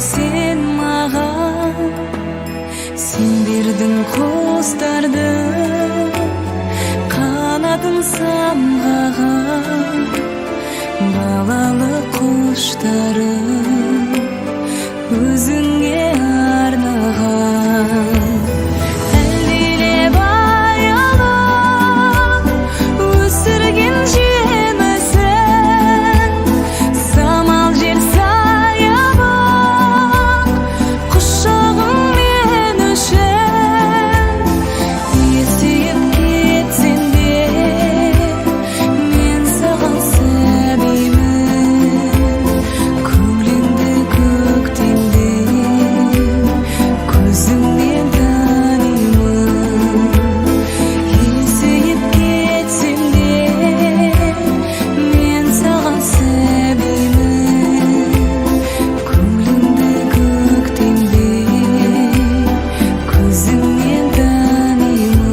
сен маған, сен бердің құстарды, қанатын самғаған балалық құштарым өзіңе арнаған. Әлдилеп аялап өсірген жемісің, самал жел саябақ құшағың мен үшін. Есейіп кетсем де мен саған сәбимін, көңіліңді көктемде көзіңнен танимын. Есейіп кетсем де мен саған сәбимін, көңіліңді көктемде көзіңнен танимын.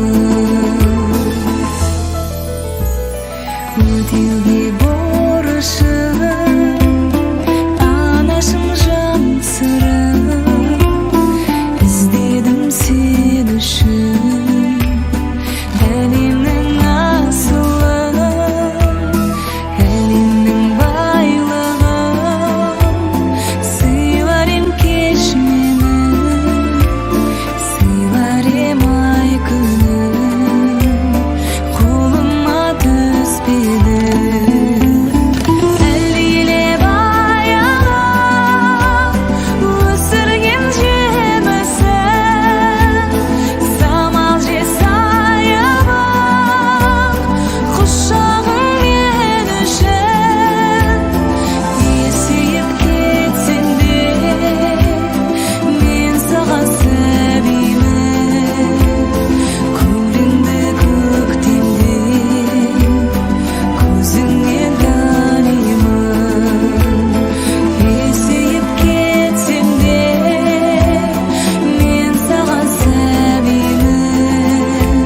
Өтеуге борышым, анашым жан сырым, іздедім сен үшін әлемнің асылын, әлемнің байлығын. Сыйлар ем кеш мені, сыйлар ем ай күнін, қолыма түспеді. Әлдилеп аялап өсірген жемісің, самал жел саябақ құшағың мен үшін. Есейіп кетсем де мен саған сәбимін, көңіліңді көктемде көзіңнен танимын. Есейіп кетсем де мен саған сәбимін,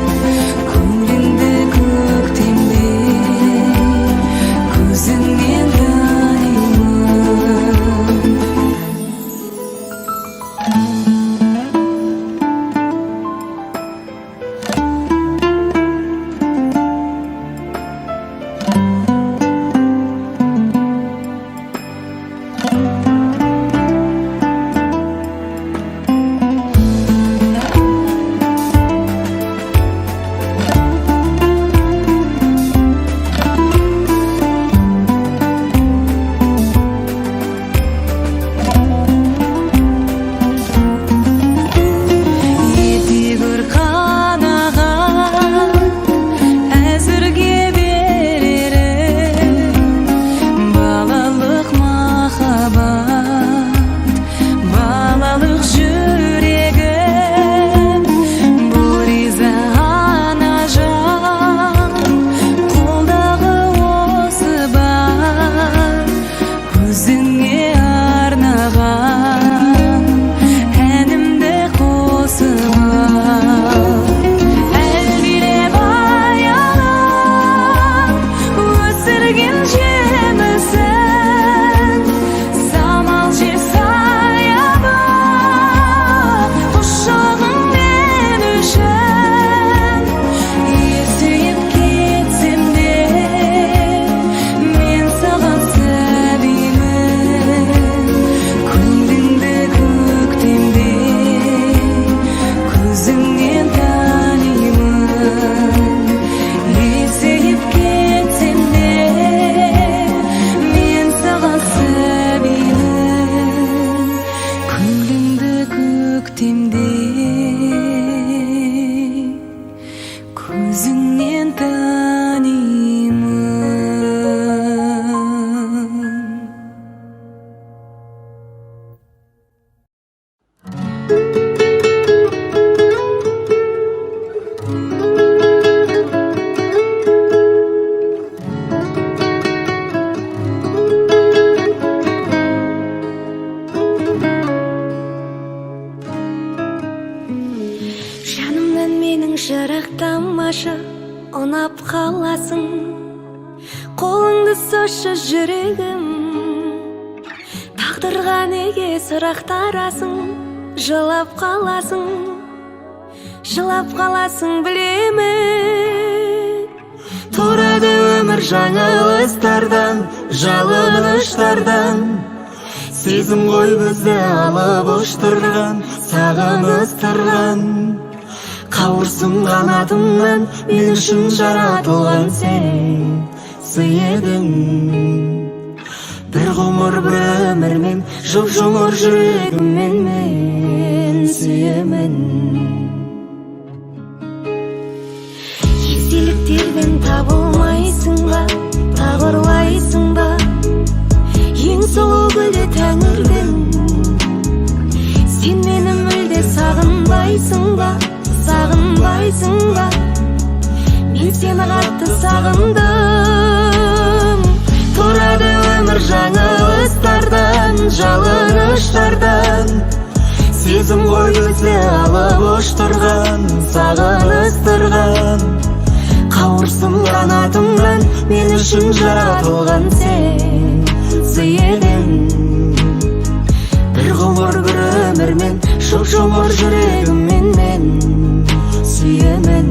көңіліңді көктемде көзіңнен етегір қанаған әзірге берерім балалық махаббат, балалық жүрегім. Бұл риза ана жан, қолдағы осы бар өзіңе арнаған әнімді қосып ал. Әлдилеп аялап өсірген жемісің, самал жел саябақ құшағың мен үшін. Есейіп кетсем де мен саған сәбимін, көңіліңді көктемде көзіңнен танимын. Есейіп кетсем де мен саған сәбимін, көңіліңді көктемде көзіңнен танимын. Жанымнан менің жырақтамашы, ұнап қаласың, қолыңды созшы жүрегім. Тағдырға неге сұрақтарасың, жылап қаласың, жылап қаласың білемін. Тұрады өмір жаңылыстардан, жалыныштардан. Сезім ғой бізді алып ұштырған, сағыныстырған. Қауырсың қанатымнан, мен үшін жаратылған сен сый едің. Bir ғұмыр бір өмірмен, жұп-жұмыр жүрегіммен мен сүйемін. Естеліктерден табылмайсың ба, тағырлайсың ба? Ең сұлу гүлді тәңірдің. Сен мені мүлде сағынбайсың ба, сағынбайсың ба? Мен сені қатты сағындым. Тұрады өмір жаңылыстардан, жалыныштардан. Сезім ғой өзі алып ұштырған, сағыныстырған. Қауырсың қанатымнан, мен үшін жаратылған сен сый едің. Bir ғұмыр бір өмірмен, жұп-жұмыр жүрегіммен мен сүйемін.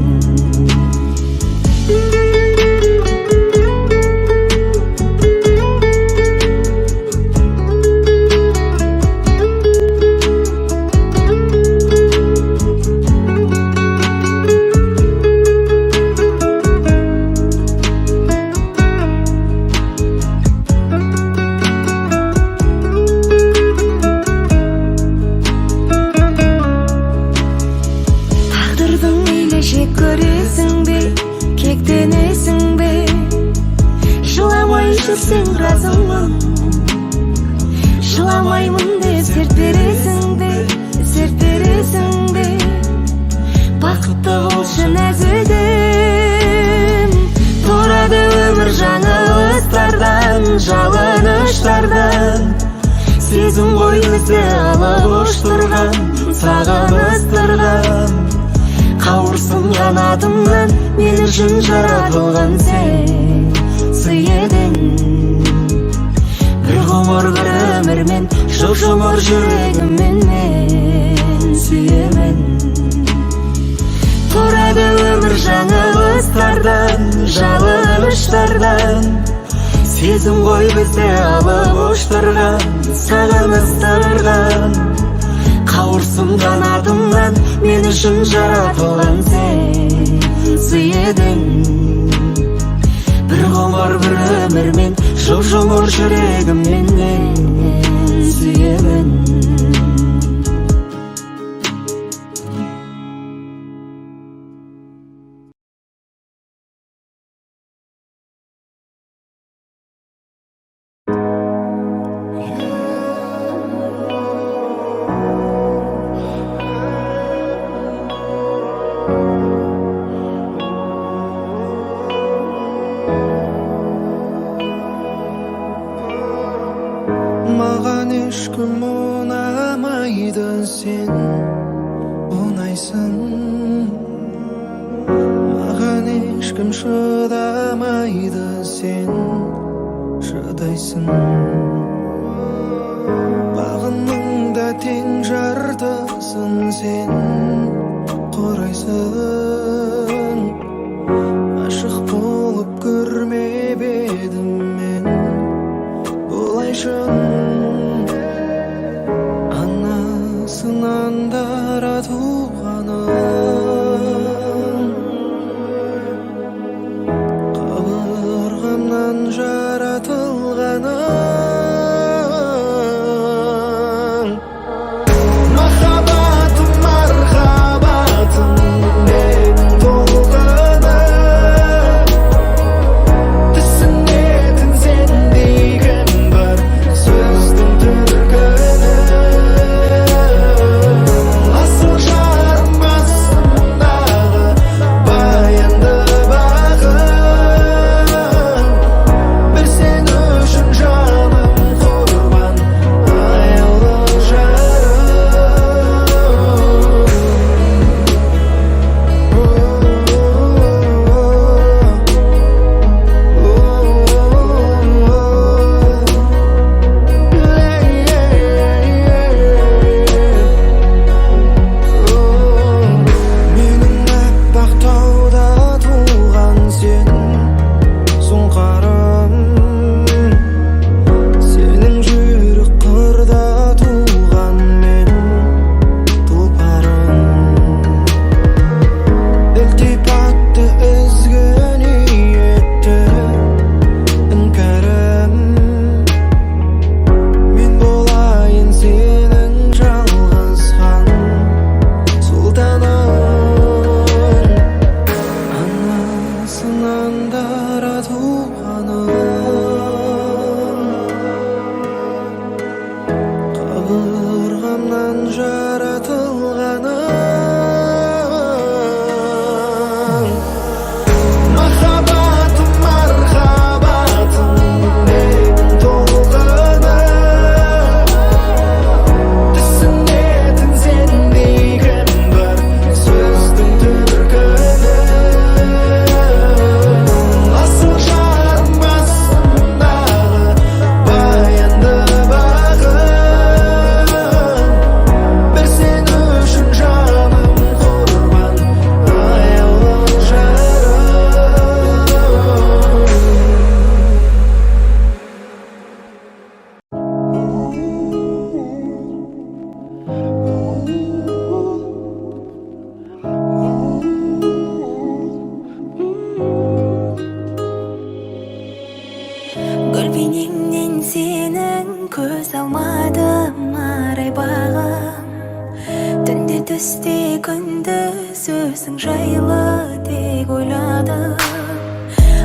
Жүрсең разымын, жыламаймын деп серт бересің бе, серт бересің бе? Бақытты болшы нәзігім. Тұрады өмір жаңылыстардан, жалыныштардан. Сезім ғой өзі алып ұштырған, сағыныстырған. Қауырсың қанатымнан, мен үшін жаратылған сен сый едің. Bir ғұмыр бір өмірмен, жұп-жұмыр жүрегіммен мен сүйемін. Тұрады өмір жаңылыстардан, жалыныштардан. Сезім ғой бізді алып ұштырған, сағыныстырған. Қауырсың қанатымнан, мен үшін жаратылған сен сый едің. Bir ғұмыр бір өмірмен, жұп-жұмыр жүрегіммен мен сүйемін. Маған ешкім ұнамайды, сен ұнайсың. Маған ешкім шыдамайды, сен шыдайсың. Бағынның да тең жартысын сен құрайсың. Ашық болып көрмеп едім мен бұлай шын. Анасынан дара туғаным, қабырғамнан жаратылғаным. Махаббатым, мархабатым, мен толғанып. Түсінетін сендей кім бар, сөздің түркіні. жаратылғаның. Махаббатым, мархабатым, менің толқыным. Түсінетін сендей кім бар сөздің төркінін. Асыл жарым басындағы баянды бағым. Bir sen үшін жаным құрбан, аяулы Гүлбейнеңнен сенің көз алмадым арай бағым. Түнде түсте күндіз өзің жайлы тек ойладым.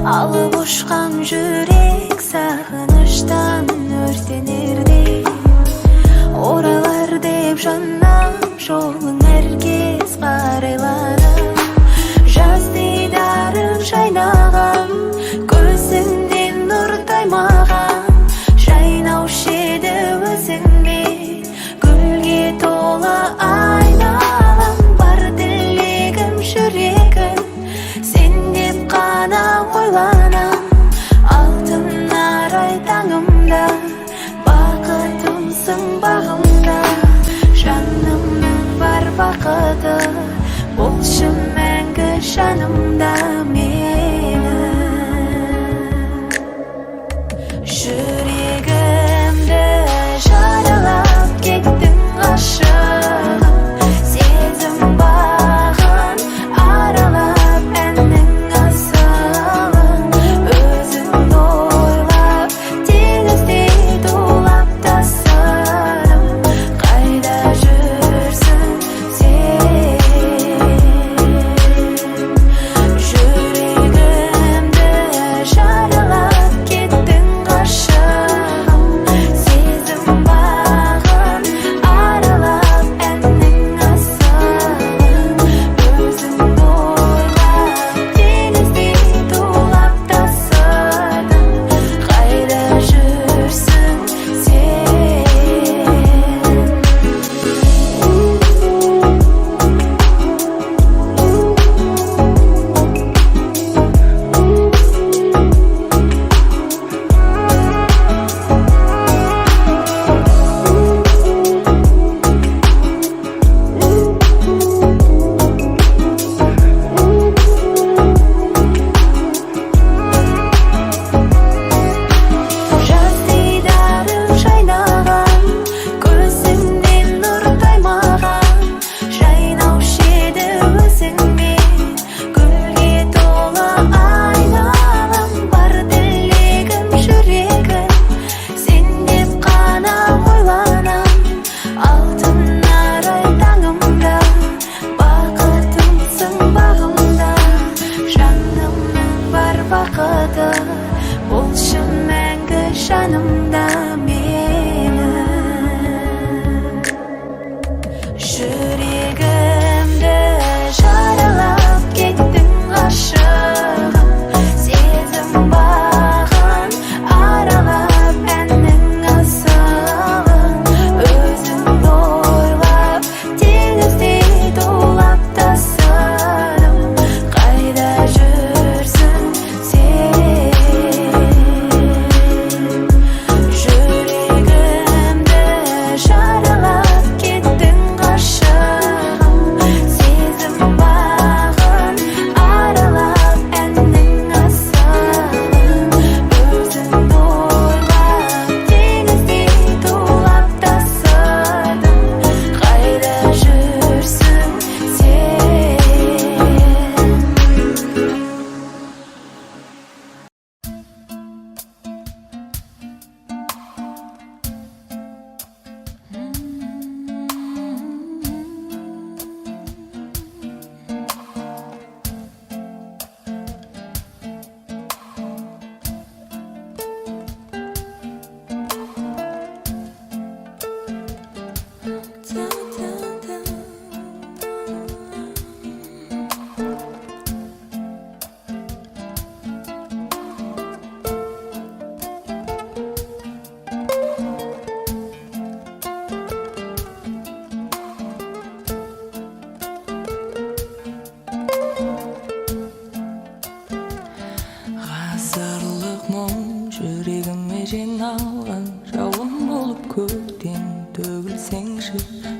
Алып ұшқан жүрек сағыныштан өртенердей. Оралар деп жаным жолың әркез қарайладым. Жаз дидарың жайнаған көзіңнен нұр таймаған. Жайнаушы еді өзіңе гүлге толы айналам. Бар тілегім жүрегім сен деп қана ойланам. Алтын арай таңымда бақытымсың бағымда. Жан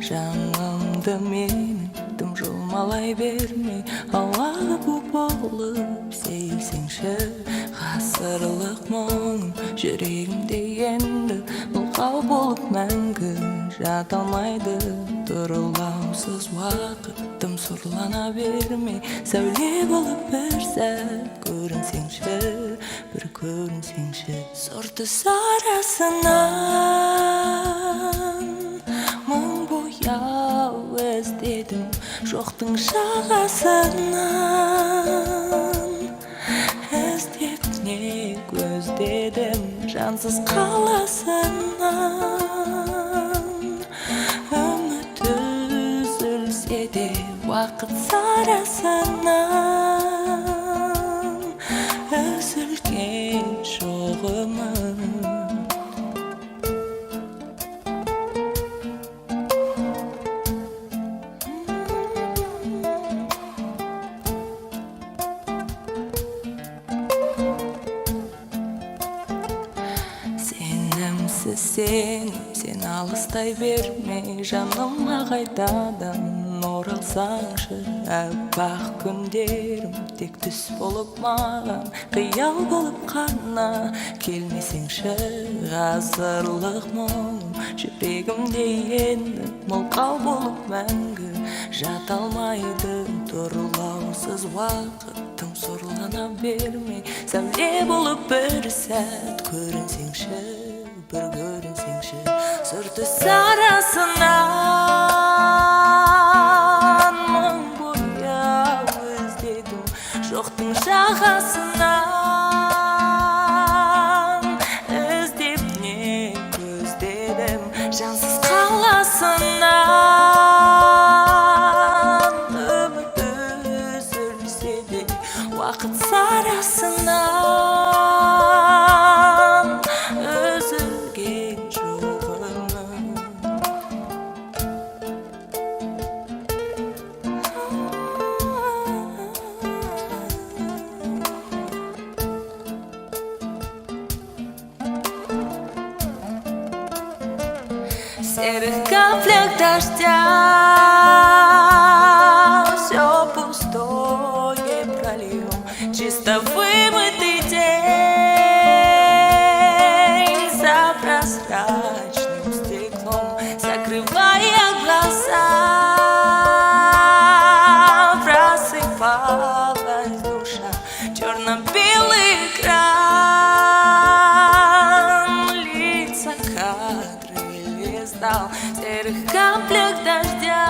Жанымды менің тым жұлмалай бермей, ауаға бу болып сейілсеңші. Ғасырлық мұңым жүрегімде енді мылқау болып мәңгі жата алмайды. Тұрылаусыз уақытым сұрлана бермей, сәуле болып бір сәт көрінсеңші, бір көрінсеңші. Сұрты сарасынан мың бояу іздедім, жоқтың жағасынан іздеп не көздедім, жансыз қаласынан. Үміт үзілсе де уақыт сарасынан үзілген жоқ үміт. Сен алыстай бермей, жаныма қайтадан оралсаңшы. Аппақ күндерім тек түс болып маған, қиял болып қана келмесеңші. Ғасырлық мұңым жүрегімде енді мылқау болып мәңгі жата алмайды. Тұрылаусыз уақытым сұрлана бермей, сәуле болып бір сәт көрінсеңші, бір көрінсеңші. Сұрты сарасынан мың бояу іздедім, жоқтың жағасынан іздеп не көздедім, жансыз қаласынан. Үміт үзілсе де уақыт сарасынан үзілген жоқ үміт. В серых каплях дождя все пустое прольем, чисто вымытый день за прозрачным стеклом, закрывая глаза, просыпалась душа, черно-белый экран, лица кадры листал в серых каплях дождя.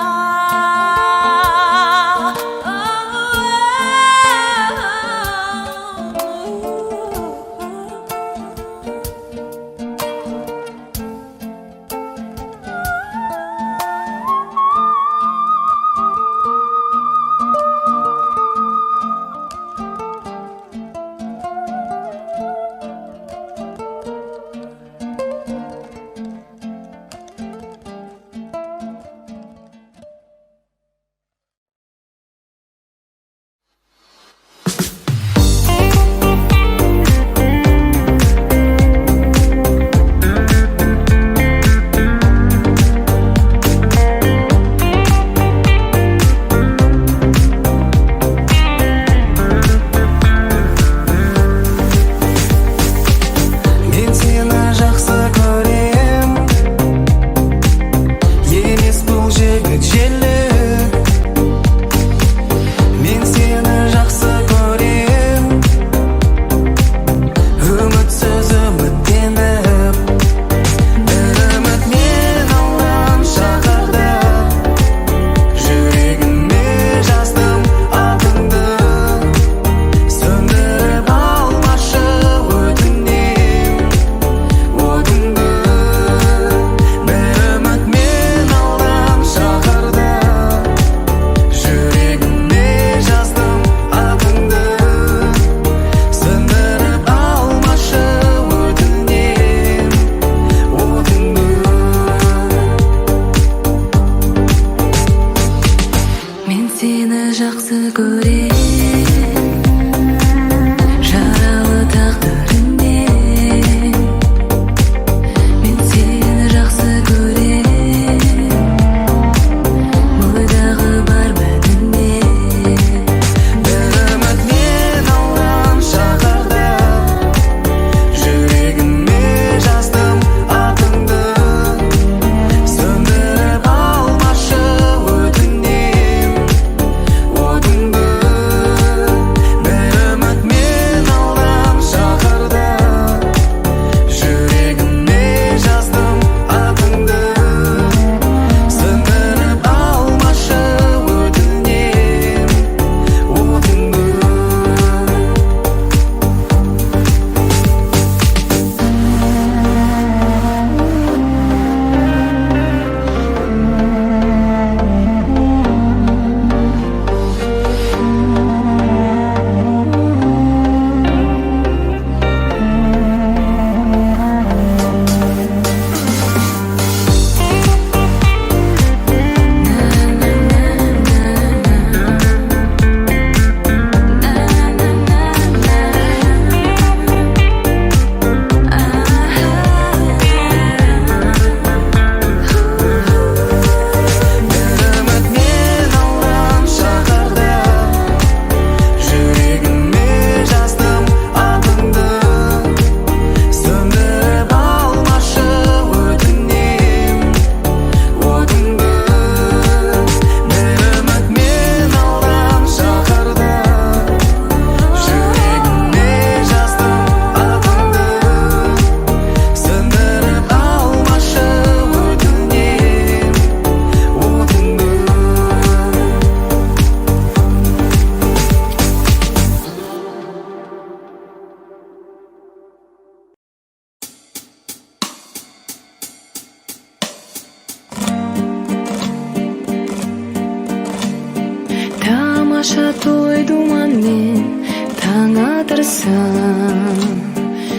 тамаша той думанмен таң атырсам,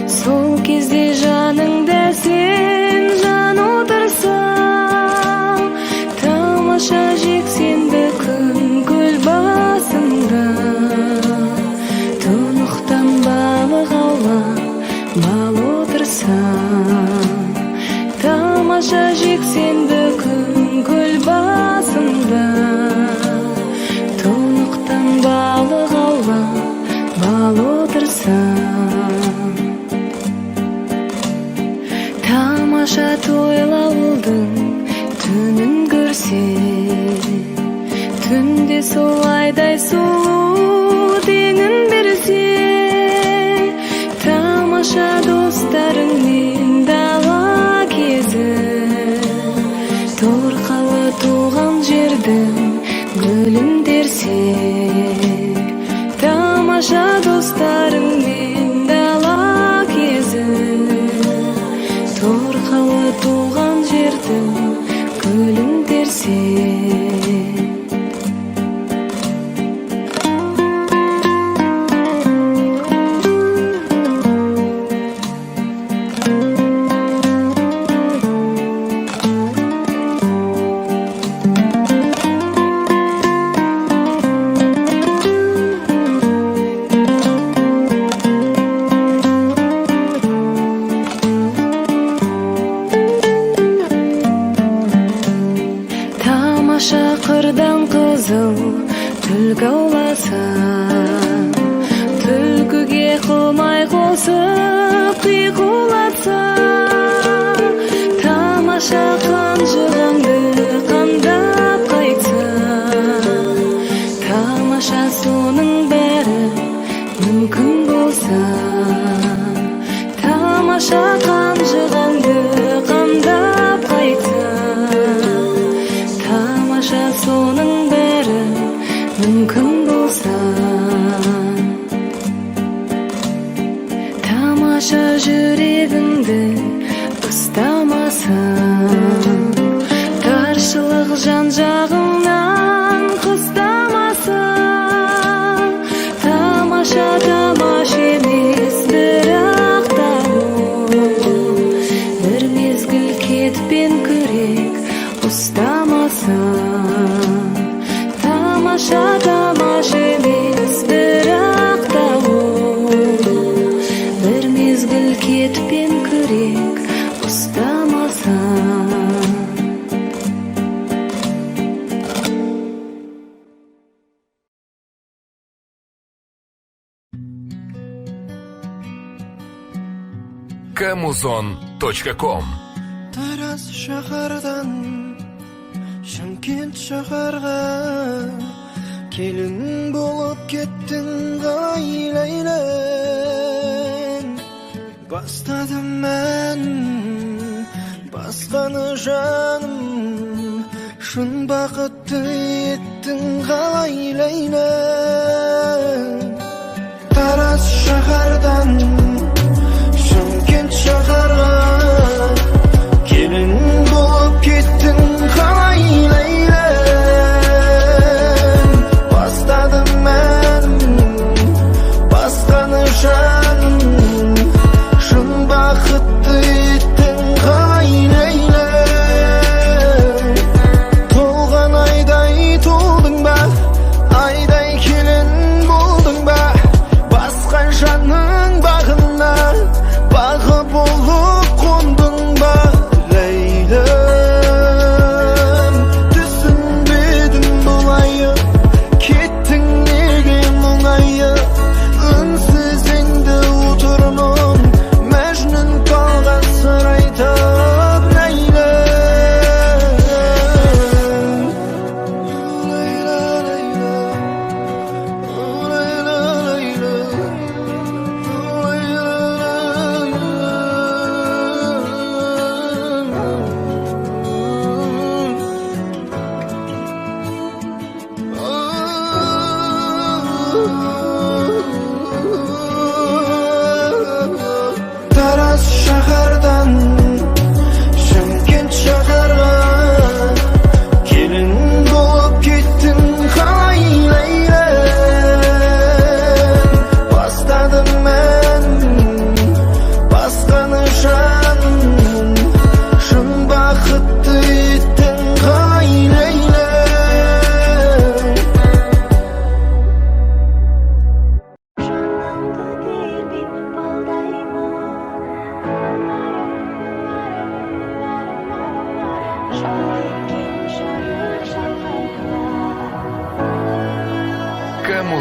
сол кезде жаныңда сен жан отырсаң, тамаша жексенбі күн көл басында, тұнықтан балық аулап бал отырсам, тамаша жексенбі күн көл басында, тұнықтан балық аулап бал отырсам. Тамаша тойлаудың түнін көрсе, түнде солайдай сұлу теңін берсе, тамаша достарыңмен дала кезіп, торқалы туған жердің гүлін терсек, тамаша достарыңмен дала кезіп, торқалы туған жердің гүлін терсек. Қырдан қызыл түлкі ауласам, түлкіге қылмай қосып қиқулатсам, тамаша қанжығаңды қандап қайтсам, тамаша соның бәрі мүмкін болса, тамаша қанжығаңды қандап қайтсам, тамаша соның бәрі мүмкін болса, тамаша жүрегіңді ұстамасам, таршылық жан жағыңнан қыстамасам, тамаша тамаш емес бірақ та бір мезгіл кетпен күрек ұстамасам, тамаша тамаш емес бірақ та бір мезгіл кетпен күрек ұстамасам. Kamuzon.com Тараз шаһардан Шымкент шаһарға келін болып кеттің ғайлайлан. Бастадым мән басқаны жаным, шын бақытты еттің ғайлайлан. Тараз шаһардан Шымкент шаһарға келін болып кеттің ғайлайлан. Бастадым мән басқаны жаным, шын бақытты еттің ғайлайлан. Толған айдай толдың ба, айдай келін болдың ба, басқан жанның бағын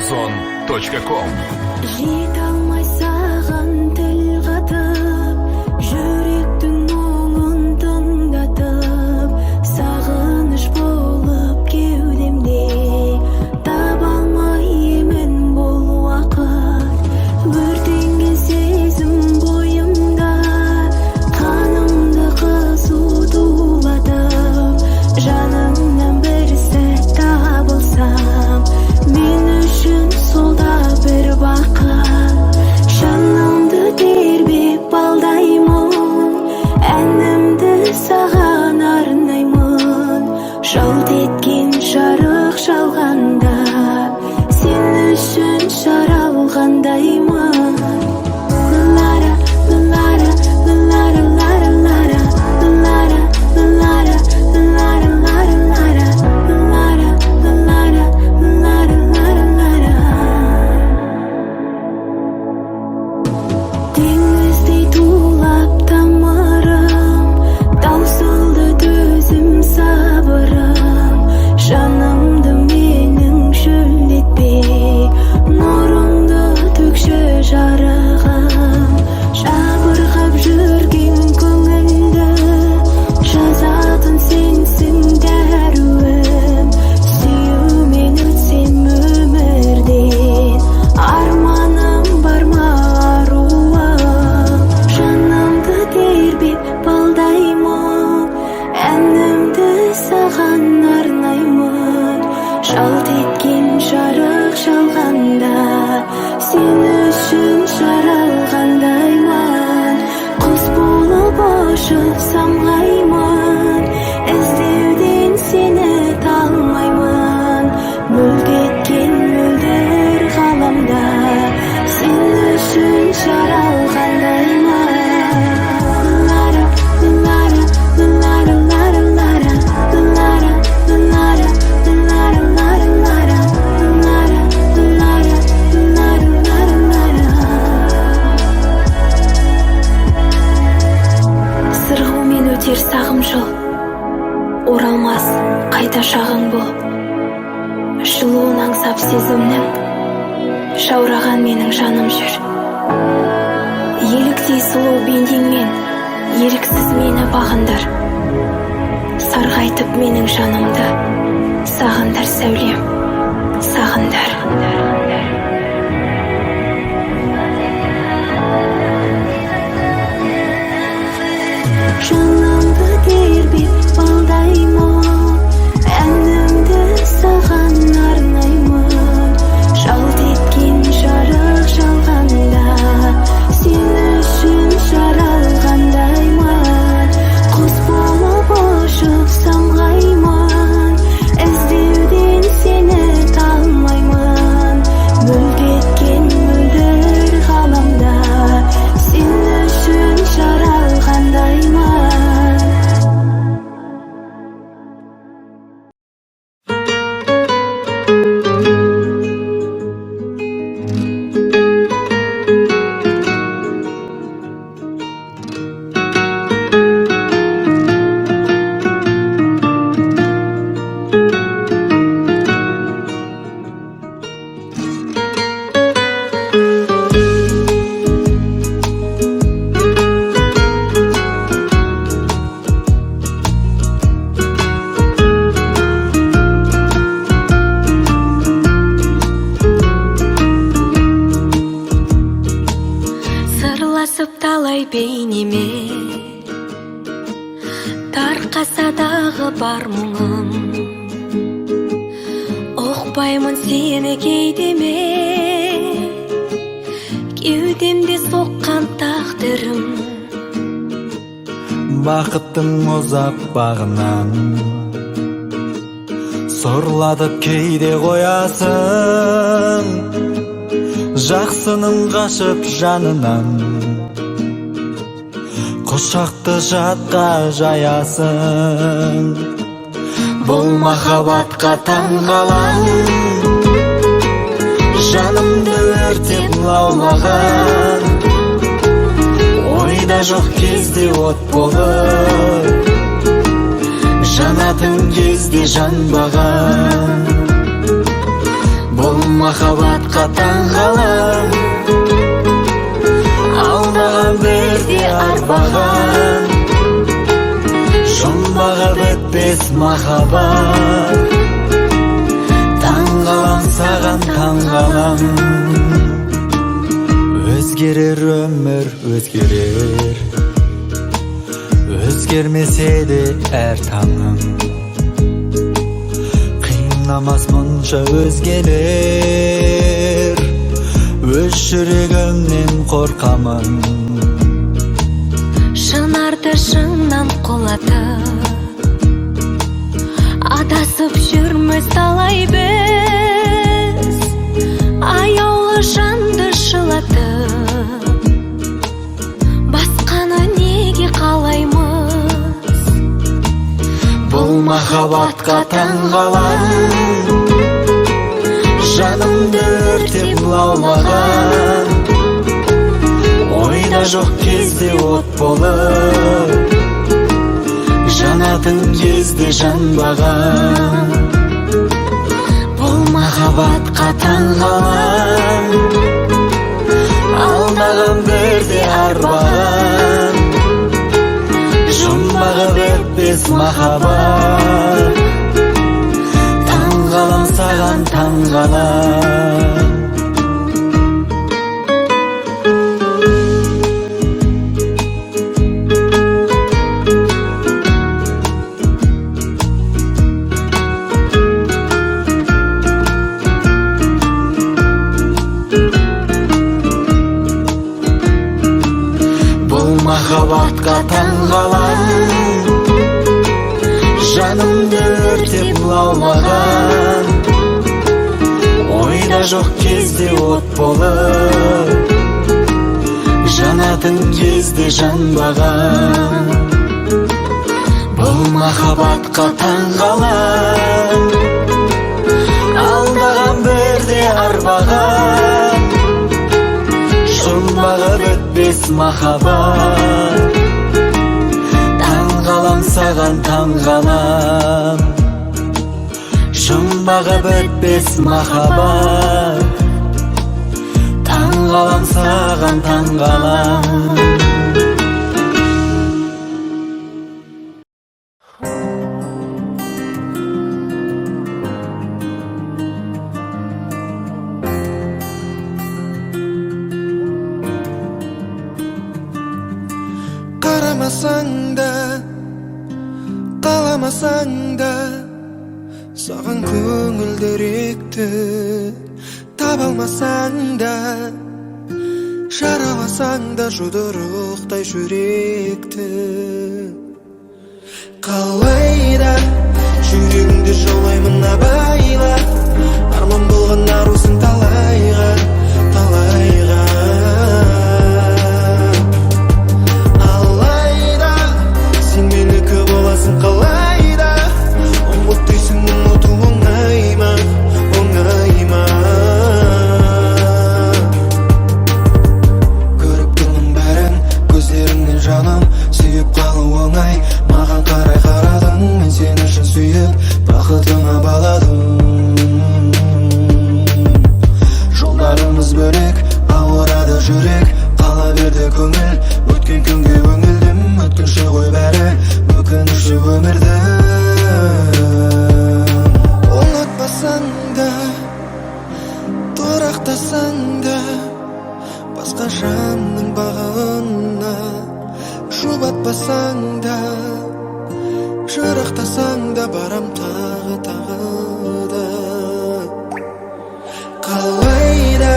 Ozon.com. Жете алмай саған тіл қатып, жүректің мұңын тыңдатып, сағыныш болып кеудемде, таба алмай емін бұл уақыт. Өртенген сезім бойымда, қанымды қызу тулатып, жанымнан бір сәт табылсам, мен үшін сол да бір бақыт. Жанымды тербеп балдаймын, әнімді саған арнаймын. Жалт еткен жарық шалғанда, сен үшін жаралғандаймын. Лара, лара, лара, лара, лара, лара, лара, лара, лара, лара, лара, лара, лара, лара, лара. Теңіздей тулап тамырым, таусылды төзім сабырым. Жанымды менің шөлдетпей, нұрыңды төкші жарығым. Жабырқап жүрген көңілді, жазатын сенсің дәруім. Сүюмен өтсем өмірден, арманым бар ма аруым. Жанымды тербеп балдаймын, әнімді саған арнаймын. Жалт еткен жарық шалғанда, сен үшін жаралғандаймын. Құс болып ұшып самғаймын, іздеуден сені талмаймын. Мүлк еткен мөлдір ғаламда, сен үшін жаралғандаймын. Лара, лара, лара, лара, лара, лара, лара, лара, лара, лара, лара, лара, лара, лара, лара. Сырғумен өтер сағым жыл, оралмас қайта шағың бұл. Жылуын аңсап сезімнің, жаураған менің жаным жүр. Еліктей сұлу бейнеңмен, еріксіз мені бағындар. Сарғайтып менің жанымды, сағындар сәулем, сағындар. Жанымды тербеп балдаймын, әнімді саған арнаймын. Жалт еткен жарық шалғанда, сен үшін жаралғандаймын. Құс болып ұшып самғаймын, іздеуден сені талмаймын. Мүлк еткен мөлдір ғаламда, сен үшін жаралғандаймын. Сырласып талай бейнеме, тарқасадағы бар мұңым. Оқпаймын сені кейдеме, кеудемде соққан тағдырым. Бақыттың ұзап бағынан, сорлатып кейде қоясың. Жақсының қашып жанынан, құшақты жатқа жаясың. Бұл махаббатқа таңғалам, жанымды өртеп лаулаған. Ойда жоқ кезде от болып, жанатын кезде жанбаған. Бұл махаббатқа таңғаламын, алдаған бірде арбаған, жұмбағы бітпес махаббат. Таңғалам саған таңғалам, өзгерер өмір өзгерер, өзгермесе де әр таңым. Қинамас мұнша өзгелер, өз жүрегімнен қорқамын. Шынарды шыңнан құлатып, адасып жүрміз талай біз. Аяулы жанды жылатып, басқаны неге қалаймыз? Бұл махаббатқа таңғаламын, жанымды өртеп лаулаған, ойда жоқ кезде от болып, жанатын кезде жанбаған. Бұл махаббатқа таңғаламын, алдаған бірде арбаған, жұмбағы бітпес махаббат. Таңғалам саған таңғалам. Махаббатқа таңғаламын, жанымды өртеп лаулаған, ойда жоқ кезде от болып, жанатын кезде жанбаған. Бұл махаббатқа таңғаламын, алдаған бірде арбаған, жұмбағы бітпес махаббат. Таңғалам саған таңғалам, жұмбағы бітпес махаббат. Таңғалам саған таңғалам. Қарамасаң да, қаламасаң да, саған көңілдіректі таба алмасаң да, жараласаң да жұдырықтай жүректі. Қалайда жүрегіңді жаулаймын абайла, арман болған арусың талайға, талайға. Қалайда ұмыт дейсің, ұмыту оңай ма, оңай ма? Көріп тұрмын бәрін көздеріңнен жаным, сүйіп қалу оңай. Маған қарай қарадың, мен сені үшін сүйіп бақытыңа баладым. Жолдарымыз бөлек, ауырады жүрек, қала берді көңіл. Өткен күнге өңілдім, өткінші ғой бәрі, өкініші өмірді. Ұнатпасаң да, тұрақтасаң да, басқа жанның бағына жұбатпасаң да, жырақтасаң да, барам тағы да. Қалайда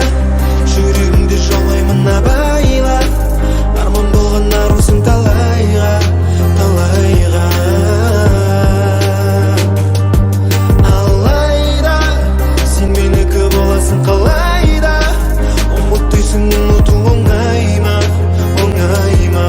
жүрегіңді жаулаймын абайла, арман болған арусың талайға, талайға. Алайда сен менікі боласың қалайда, ұмыт дейсің, ұмыту оңай ма, оңай ма?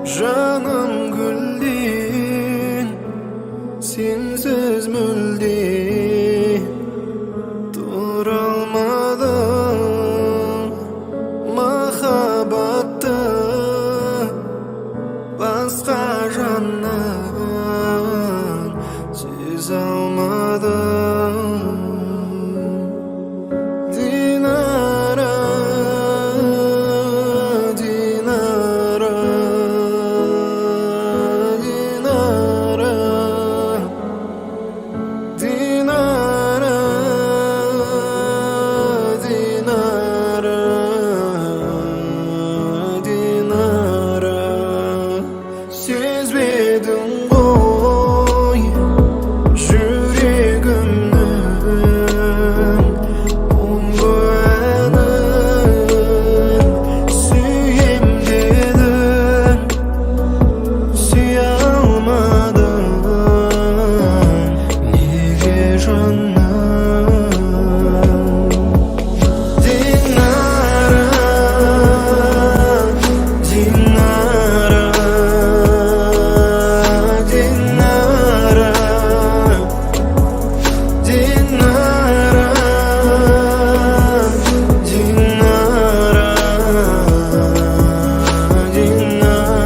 Жаным гүлден, сенсіз мүлде тұра алмадым. Махаббатты басқа жаннан сезе алмадым. Динара, Динара, Динара, Динара, Динара, Динара. Сезбедің ғой жүрегімнің мұңлы әнін. Сүйем дедің, сүйе алмадың. Неге жаным? Динара, Динара, Динара, Динара, Динара,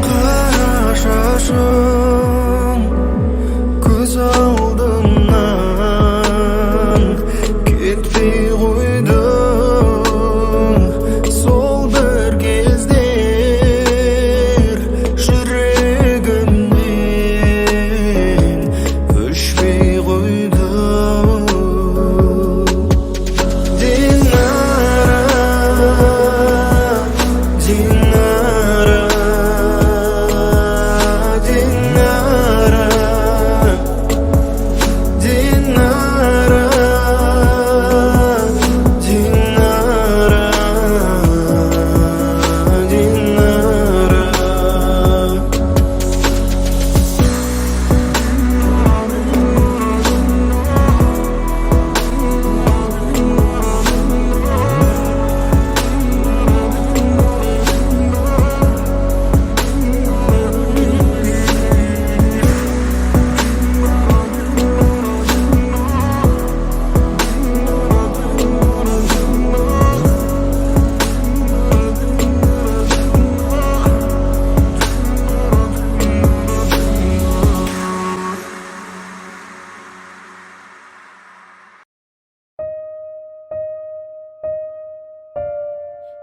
қара шашың көз алдымнан кетпей қойды. Сол бір кездер жүрегімнен өшпей қойды. Динара, Динара, Динара, Динара, Динара, Динара.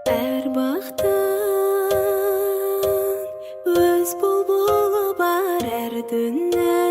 Әр бақтың өз бұлбұлы бар, әр түннің